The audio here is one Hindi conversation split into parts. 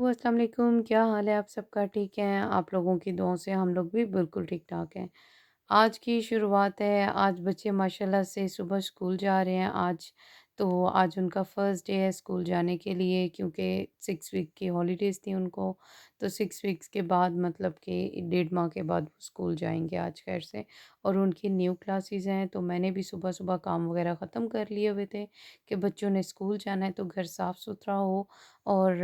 अस्सलाम वालेकुम, क्या हाल है आप सबका? ठीक है, आप लोगों की दुआओं से हम लोग भी बिल्कुल ठीक-ठाक हैं। आज की शुरुआत है, आज बच्चे माशाल्लाह से सुबह स्कूल जा रहे हैं आज। तो आज उनका फर्स्ट डे है स्कूल जाने के लिए क्योंकि 6 वीक की हॉलीडेज़ थी उनको। तो 6 वीक्स के बाद मतलब कि 1.5 माह के बाद वो स्कूल जाएँगे आज खैर से। और उनकी न्यू क्लासेस हैं, तो मैंने भी सुबह-सुबह काम वगैरह ख़त्म कर लिए हुए थे कि बच्चों ने स्कूल जाना है तो घर साफ़-सुथरा हो। और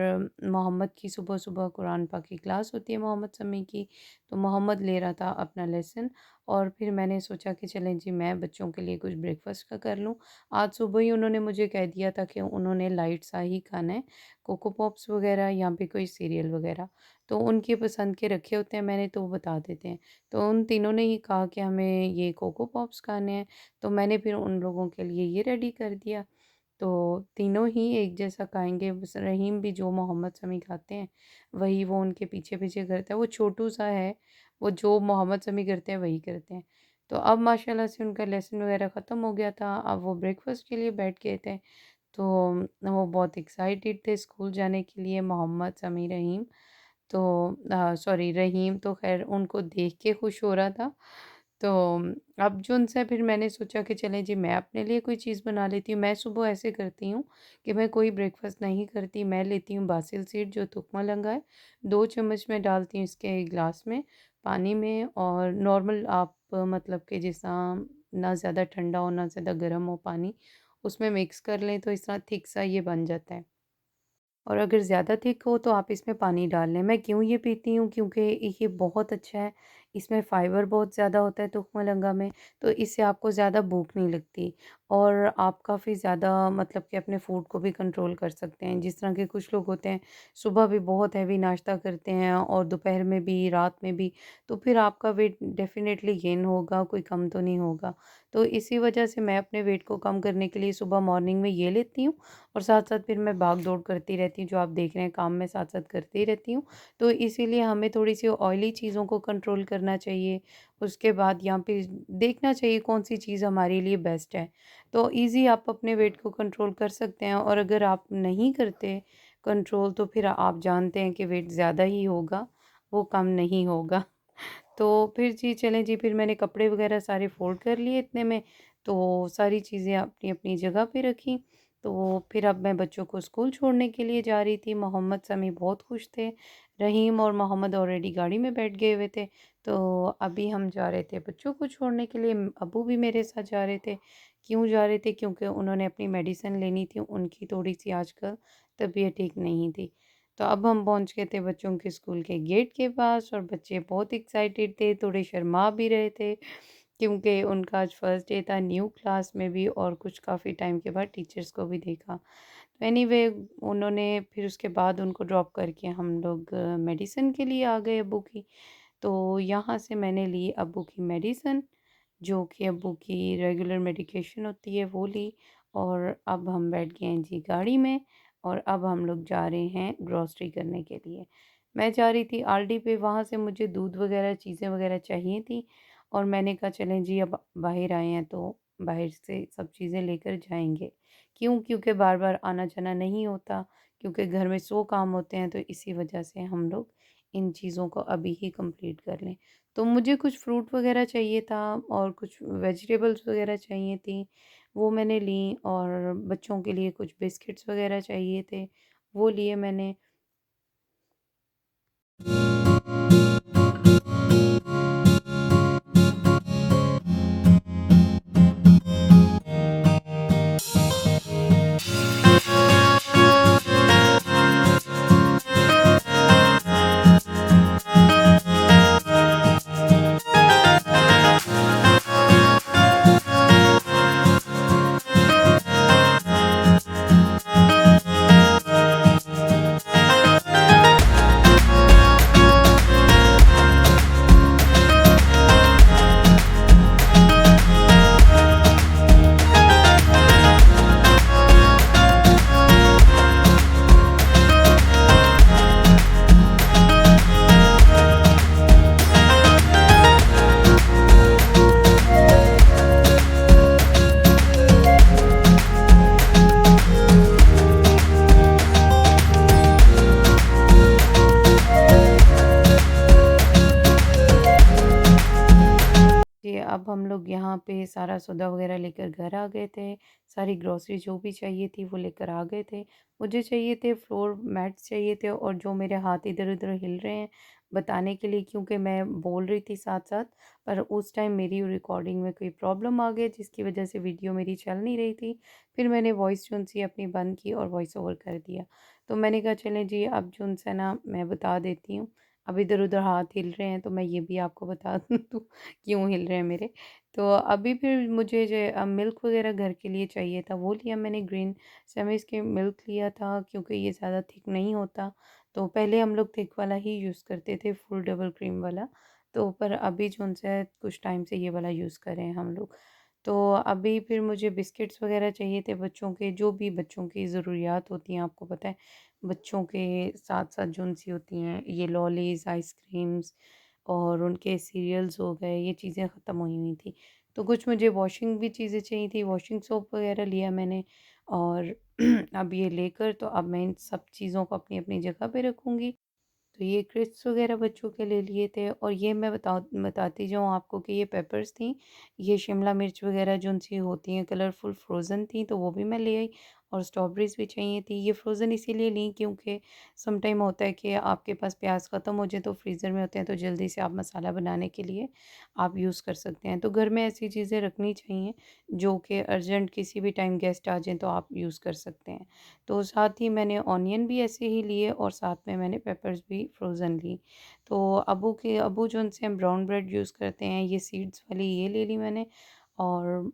मोहम्मद की सुबह-सुबह कुरान पाक की क्लास होती है मोहम्मद समी की, तो मोहम्मद ले रहा था अपना लेसन। और फिर मैंने सोचा कि चलें जी मैं बच्चों के लिए कुछ ब्रेकफ़ास्ट का कर लूँ। आज सुबह ही उन्होंने मुझे कह दिया था कि उन्होंने लाइट सा ही खाना है, कोको पॉप्स वग़ैरह या फिर कोई सीरियल वग़ैरह। तो उनकी पसंद के रखे होते हैं मैंने तो वो बता देते हैं। तो उन तीनों ने ही कहा कि हमें ये कोको पॉप्स खाने हैं, तो मैंने फिर उन लोगों के लिए ये रेडी कर दिया। तो तीनों ही एक जैसा खाएँगे, बस रहीम भी जो मोहम्मद शमी खाते हैं, वही वो उनके पीछे-पीछे करता है। वो छोटू सा है, वो जो मोहम्मद शमी करते हैं वही करते हैं। तो अब माशाल्लाह से उनका लेसन वगैरह ख़त्म हो गया था, अब वो ब्रेकफ़ास्ट के लिए बैठ गए थे। तो वो बहुत एक्साइटेड थे स्कूल जाने के लिए मोहम्मद, समी, रहीम। तो सॉरी रहीम तो ख़ैर उनको देख के खुश हो रहा था। तो अब जो उनसे फिर मैंने सोचा कि चलें जी मैं अपने लिए कोई चीज़ बना लेती हूँ। मैं सुबह ऐसे करती हूँ कि मैं कोई ब्रेकफ़ास्ट नहीं करती, मैं लेती हूँ बासिल सीड जो तुक्मलंगा है, 2 चम्मच मैं डालती हूँ इसके ग्लास में, पानी में। और नॉर्मल आप मतलब कि जैसा ना ज़्यादा ठंडा हो ना ज़्यादा गर्म हो पानी, उसमें मिक्स कर लें तो इस तरह थिक सा ये बन जाता है। और अगर ज़्यादा थिक हो तो आप इसमें पानी डाल लें। मैं क्यों ये पीती हूँ? क्योंकि ये बहुत अच्छा है, इसमें फ़ाइबर बहुत ज़्यादा होता है तुक्मलंगा में, तो इससे आपको ज़्यादा भूख नहीं लगती और आप काफ़ी ज़्यादा मतलब कि अपने फूड को भी कंट्रोल कर सकते हैं। जिस तरह के कुछ लोग होते हैं, सुबह भी बहुत हैवी नाश्ता करते हैं और दोपहर में भी, रात में भी, तो फिर आपका वेट डेफ़िनेटली गेन होगा, कोई कम तो नहीं होगा। तो इसी वजह से मैं अपने वेट को कम करने के लिए सुबह मॉर्निंग में ये लेती हूँ और साथ-साथ फिर मैं भाग-दौड़ करती रहती हूँ, जो आप देख रहे हैं काम मैं साथ-साथ करती ही रहती हूँ। तो इसीलिए हमें थोड़ी-सी ऑयली चीज़ों को कंट्रोल करना चाहिए। उसके बाद या फिर देखना चाहिए कौन-सी चीज़ हमारे लिए बेस्ट है। तो ईज़ी आप अपने वेट को कंट्रोल कर सकते हैं और अगर आप नहीं करते कंट्रोल तो फिर आप जानते हैं कि वेट ज़्यादा ही होगा, वो कम नहीं होगा। तो फिर जी चलें जी फिर मैंने कपड़े वगैरह सारे फ़ोल्ड कर लिए इतने में, तो सारी चीज़ें अपनी-अपनी जगह पे रखी। तो फिर अब मैं बच्चों को स्कूल छोड़ने के लिए जा रही थी। मोहम्मद समी बहुत खुश थे। रहीम और मोहम्मद ऑलरेडी गाड़ी में बैठ गए हुए थे। तो अभी हम जा रहे थे बच्चों को छोड़ने के लिए। अब्बू भी मेरे साथ जा रहे थे। क्यों जा रहे थे? क्योंकि उन्होंने अपनी मेडिसिन लेनी थी। उनकी थोड़ी-सी आजकल तबीयत ठीक नहीं थी। तो अब हम पहुंच गए थे बच्चों के स्कूल के गेट के पास और बच्चे बहुत एक्साइटेड थे, थोड़े शर्मा भी रहे थे क्योंकि उनका आज फर्स्ट डे था न्यू क्लास में भी और कुछ काफ़ी टाइम के बाद टीचर्स को भी देखा। तो एनीवे उन्होंने फिर उसके बाद उनको ड्रॉप करके हम लोग मेडिसिन के लिए आ गए अब्बू की। तो यहाँ से मैंने ली अब्बू की मेडिसिन, जो कि अब्बू की रेगुलर मेडिकेशन होती है वो ली। और अब हम बैठ गए हैं जी गाड़ी में और अब हम लोग जा रहे हैं ग्रॉसरी करने के लिए। मैं जा रही थी आलडी पे, वहाँ से मुझे दूध वगैरह चीज़ें वगैरह चाहिए थी और मैंने कहा चलें जी अब बाहर आए हैं तो बाहर से सब चीज़ें लेकर जाएँगे। क्यों? क्योंकि बार-बार आना-जाना नहीं होता, क्योंकि घर में 100 काम होते हैं तो इसी वजह से हम लोग इन चीज़ों को अभी ही कंप्लीट कर लें। तो मुझे कुछ फ्रूट वगैरह चाहिए था और कुछ वेजिटेबल्स वगैरह चाहिए थी, वो मैंने ली। और बच्चों के लिए कुछ बिस्किट्स वगैरह चाहिए थे, वो लिए मैंने। वहाँ पे सारा सौदा वगैरह लेकर घर आ गए थे। सारी ग्रॉसरी जो भी चाहिए थी वो लेकर आ गए थे। मुझे चाहिए थे फ्लोर मैट्स चाहिए थे, और जो मेरे हाथ इधर-उधर हिल रहे हैं बताने के लिए, क्योंकि मैं बोल रही थी साथ-साथ, पर उस टाइम मेरी रिकॉर्डिंग में कोई प्रॉब्लम आ गई जिसकी वजह से वीडियो मेरी चल नहीं रही थी। फिर मैंने वॉइस जो सी अपनी बंद की और वॉइस ओवर कर दिया। तो मैंने कहा चलें जी, अब जो सा ना मैं बता देती हूँ। अब इधर-उधर हाथ हिल रहे हैं तो मैं ये भी आपको बता दूँ क्यों हिल रहे हैं मेरे। तो अभी फिर मुझे जो मिल्क वग़ैरह घर के लिए चाहिए था, वो लिया मैंने। ग्रीन सेमिस के मिल्क लिया था क्योंकि ये ज़्यादा थिक नहीं होता। तो पहले हम लोग थिक वाला ही यूज़ करते थे, फुल डबल क्रीम वाला। तो पर अभी जो है कुछ टाइम से ये वाला यूज़ कर रहे हैं हम लोग। तो अभी फिर मुझे बिस्किट्स वग़ैरह चाहिए थे बच्चों के, जो भी बच्चों की ज़रूरियात होती हैं आपको पता है। बच्चों के साथ-साथ जो-सी होती हैं, ये लॉलीज़, आइसक्रीम्स और उनके सीरियल्स हो गए, ये चीज़ें ख़त्म हुई हुई थी। तो कुछ मुझे वॉशिंग भी चीज़ें चाहिए थी, वॉशिंग सोप वग़ैरह लिया मैंने। और अब ये लेकर तो अब मैं इन सब चीज़ों को अपनी-अपनी जगह पे रखूँगी। तो ये क्रिस्प्स वगैरह बच्चों के ले लिए थे, और ये मैं बताती जाऊँ आपको कि ये पेपर्स थी, ये शिमला मिर्च वगैरह जो सी होती हैं कलरफुल फ्रोज़न थी, तो वो भी मैं ले आई। और स्ट्रॉबेरीज़ भी चाहिए थी। ये फ्रोज़न इसीलिए ली क्योंकि सम टाइम होता है कि आपके पास प्याज ख़त्म हो जाए तो फ्रीज़र में होते हैं, तो जल्दी से आप मसाला बनाने के लिए आप यूज़ कर सकते हैं। तो घर में ऐसी चीज़ें रखनी चाहिए जो कि अर्जेंट किसी भी टाइम गेस्ट आ जाएँ तो आप यूज़ कर सकते हैं। तो साथ ही मैंने ऑनियन भी ऐसे ही लिए, और साथ में मैंने पेपर्स भी फ्रोज़न ली। तो अब्बू जो उनसे हम ब्राउन ब्रेड यूज़ करते हैं, ये सीड्स वाली ये ले ली मैंने। और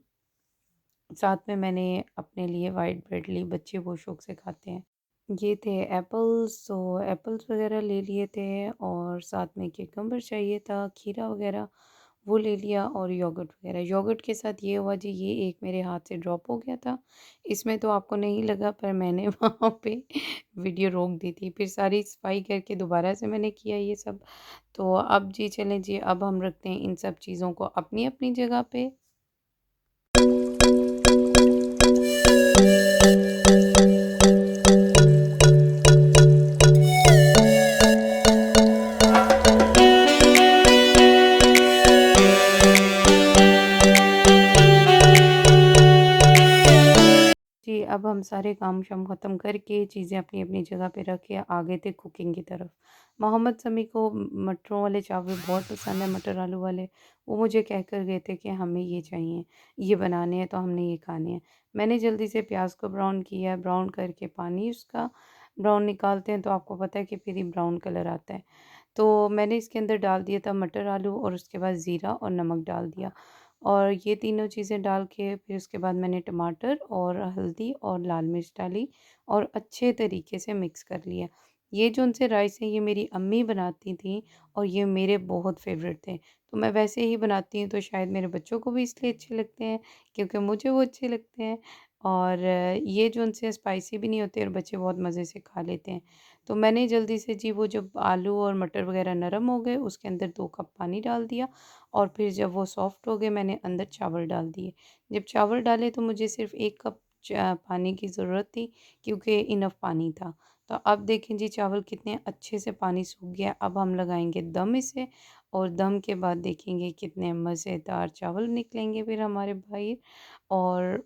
साथ में मैंने अपने लिए वाइट ब्रेड ली, बच्चे वो शौक से खाते हैं। ये थे एप्पल्स, तो एप्पल्स वगैरह ले लिए थे, और साथ में क्यूकम्बर चाहिए था, खीरा वगैरह वो ले लिया, और योगर्ट वगैरह। योगर्ट के साथ ये हुआ जी, ये एक मेरे हाथ से ड्रॉप हो गया था। इसमें तो आपको नहीं लगा, पर मैंने वहाँ पे वीडियो रोक दी थी। फिर सारी सफाई करके दोबारा से मैंने किया ये सब। तो अब जी चलें जी, अब हम रखते हैं इन सब चीज़ों को अपनी-अपनी जगह पे। जी, अब हम सारे काम-शाम ख़त्म करके चीज़ें अपनी-अपनी जगह पे रख के आ गए थे कुकिंग की तरफ। मोहम्मद समी को मटरों वाले चावल बहुत पसंद है, मटर आलू वाले। वो मुझे कह कर गए थे कि हमें ये चाहिए, ये बनाने हैं तो हमने ये खाने हैं। मैंने जल्दी से प्याज को ब्राउन किया, ब्राउन करके पानी उसका ब्राउन निकालते हैं तो आपको पता है कि फिर ही ब्राउन कलर आता है। तो मैंने इसके अंदर डाल दिया था मटर आलू, और उसके बाद ज़ीरा और नमक डाल दिया। और ये तीनों चीज़ें डाल के फिर उसके बाद मैंने टमाटर और हल्दी और लाल मिर्च डाली, और अच्छे तरीके से मिक्स कर लिया। ये जो उनसे राइस हैं ये मेरी अम्मी बनाती थी, और ये मेरे बहुत फ़ेवरेट थे। तो मैं वैसे ही बनाती हूँ, तो शायद मेरे बच्चों को भी इसलिए अच्छे लगते हैं क्योंकि मुझे वो अच्छे लगते हैं। और ये जो उनसे स्पाइसी भी नहीं होते, और बच्चे बहुत मज़े से खा लेते हैं। तो मैंने जल्दी से जी, वो जब आलू और मटर वग़ैरह नरम हो गए उसके अंदर 2 कप पानी डाल दिया, और फिर जब वो सॉफ्ट हो गए मैंने अंदर चावल डाल दिए। जब चावल डाले तो मुझे सिर्फ़ 1 कप पानी की ज़रूरत थी, क्योंकि इनफ़ पानी था। तो अब देखें जी, चावल कितने अच्छे से पानी सूख गया। अब हम लगाएँगे दम इसे, और दम के बाद देखेंगे कितने मज़ेदार चावल निकलेंगे फिर हमारे बाहर। और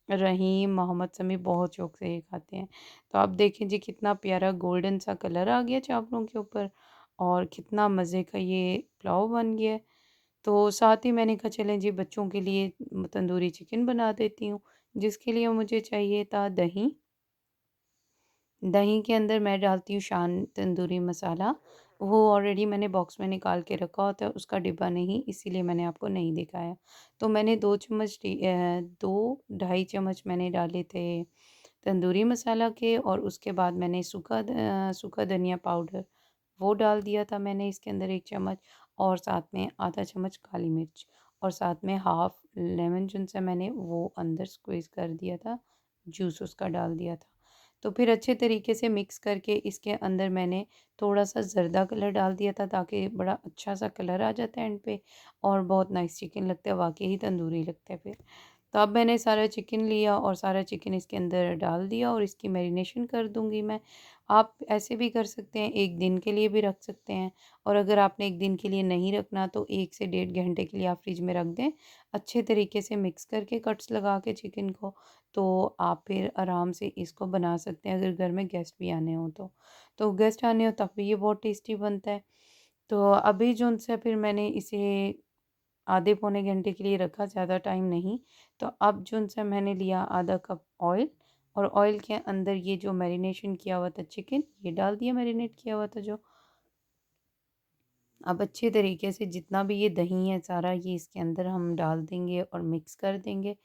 रहीम, मोहम्मद समी बहुत शौक से ये खाते हैं। तो आप देखें जी, कितना प्यारा गोल्डन सा कलर आ गया चावलों के ऊपर, और कितना मज़े का ये पुलाव बन गया है। तो साथ ही मैंने कहा चलें जी, बच्चों के लिए तंदूरी चिकन बना देती हूँ, जिसके लिए मुझे चाहिए था दही। दही के अंदर मैं डालती हूँ शान तंदूरी मसाला। वो ऑलरेडी मैंने बॉक्स में निकाल के रखा होता है, उसका डिब्बा नहीं, इसीलिए मैंने आपको नहीं दिखाया। तो मैंने 2 ढाई चम्मच मैंने डाले थे तंदूरी मसाला के, और उसके बाद मैंने सूखा धनिया पाउडर वो डाल दिया था मैंने इसके अंदर 1 चम्मच, और साथ में आधा चम्मच काली मिर्च, और साथ में हाफ़ लेमन जुन सा मैंने वो अंदर स्क्वीज़ कर दिया था, जूस उसका डाल दिया था। तो फिर अच्छे तरीके से मिक्स करके इसके अंदर मैंने थोड़ा-सा ज़र्दा कलर डाल दिया था, ताकि बड़ा अच्छा-सा कलर आ जाता है एंड पे, और बहुत नाइस चिकन लगता है, वाक़ई ही तंदूरी लगता है फिर। तो अब मैंने सारा चिकन लिया और सारा चिकन इसके अंदर डाल दिया, और इसकी मैरिनेशन कर दूँगी मैं। आप ऐसे भी कर सकते हैं, 1 दिन के लिए भी रख सकते हैं और अगर आपने 1 दिन के लिए नहीं रखना तो 1 से डेढ़ घंटे के लिए आप फ्रिज में रख दें। अच्छे तरीके से मिक्स करके कट्स लगा के चिकन को, तो आप फिर आराम से इसको बना सकते हैं अगर घर में गेस्ट भी आने हों तो। तो गेस्ट आने हो तब भी ये बहुत टेस्टी बनता है। तो अभी जो-सा फिर मैंने इसे आधे पौने घंटे के लिए रखा, ज़्यादा टाइम नहीं। तो अब जो-सा मैंने लिया आधा कप ऑयल और ऑयल के अंदर ये जो मैरिनेशन किया हुआ था चिकन, ये डाल दिया मैरिनेट किया हुआ था जो। अब अच्छे तरीके से जितना भी ये दही है सारा ये इसके अंदर हम डाल देंगे और मिक्स कर देंगे।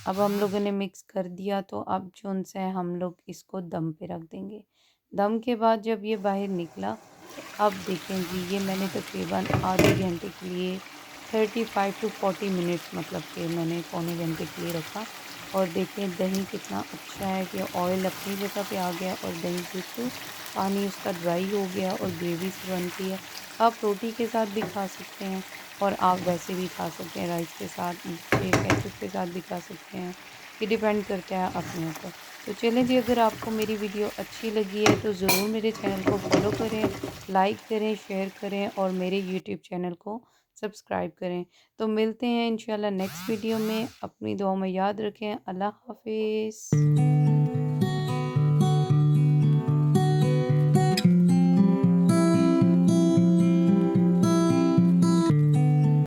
अब हम लोगों ने मिक्स कर दिया तो अब जो-सा है हम लोग इसको दम पे रख देंगे। दम के बाद जब ये बाहर निकला तो अब देखें जी, ये मैंने तकरीबन आधे घंटे के लिए 35 टू 40 मिनट्स मतलब कि मैंने पौने घंटे के लिए रखा। और देखें दही कितना अच्छा है कि ऑयल अपनी जगह पे आ गया और दही बिल्कुल पानी उसका ड्राई हो गया और ग्रेवी सी बन गई है। आप रोटी के साथ भी खा सकते हैं और आप वैसे भी खा सकते हैं, राइस के साथ, केचप के साथ भी खा सकते हैं। ये डिपेंड करता है अपने ऊपर। तो चलें जी, अगर आपको मेरी वीडियो अच्छी लगी है तो ज़रूर मेरे चैनल को फ़ॉलो करें, लाइक करें, शेयर करें और मेरे यूट्यूब चैनल को सब्सक्राइब करें। तो मिलते हैं इंशाल्लाह नेक्स्ट वीडियो में। अपनी दुआ में याद रखें। अल्लाह हाफ़िज़।